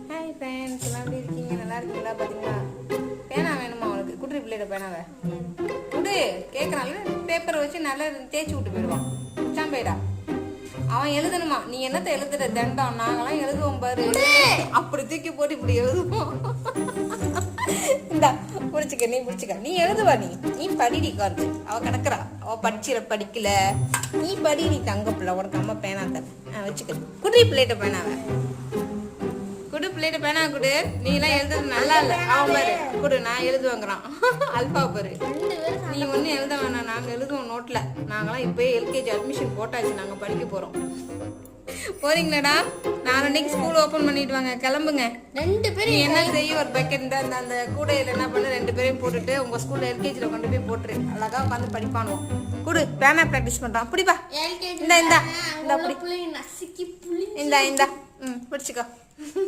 Hi friends, எல்லாம் எப்படி இருக்கீங்க? நல்லா இருக்கீங்களா? பார்த்தீங்களா, பேனா வேணுமா அவனுக்கு? குட்ரி பிள்ளையோட பேனாவை குடு கேட்குறான்ல. பேப்பரை வச்சு நல்லா தேய்ச்சி விட்டு போயிடுவான். சாம்பேடா அவன் எழுதணுமா? நீ என்னத்தை எழுதுற தண்டம்? நாங்களாம் எழுதுவோம் பாரு. அப்படி தூக்கி போட்டு இப்படி எழுதுவோம். இந்தா பிடிச்சிக்க, நீ பிடிச்சிக்க, நீ எழுதுவா. நீ படிடி கார்டு. அவ கிடக்குறா, அவ படிக்கல. நீ படிடி தங்க பிள்ளை. உனக்கு அம்மா பேனா தர வச்சுக்க. குடி பிள்ளைகிட்ட பேனாவை குடு, பிள்ளைகிட்ட பேனா குடு. நீ எல்லாம் எழுதுறது நல்லா இல்ல. அவன் பாரு குடு, நான் எழுதுவாங்கிறான். அல்பா பாரு. நீ ஒன்னும் எழுத வேணாம், நாங்க எழுதுவோம் நோட்ல. நாங்களாம் இப்பயே எல்கேஜி அட்மிஷன் போட்டாச்சு, நாங்க படிக்க போறோம். போறீங்களாடா? நாளைக்கு ஸ்கூல் ஓபன் பண்ணிடுவாங்க, கிளம்புங்க. 2 பேரும் என்ன செய்ய? ஒரு பக்கெட் அந்த கூடையில என்ன பண்ண, 2 பேரையும் போட்டுட்டு உங்க ஸ்கூல்ல எல்கேஜில கொண்டு போய் போட்டுரு. அழகா உட்காந்து படிப்பானுவோம். குடு, பேனா பிராக்டிஸ் பண்றான். அப்படிப்பா. இந்த இந்த இந்த அப்படி இந்த இந்த பிடிச்சிக்கோ.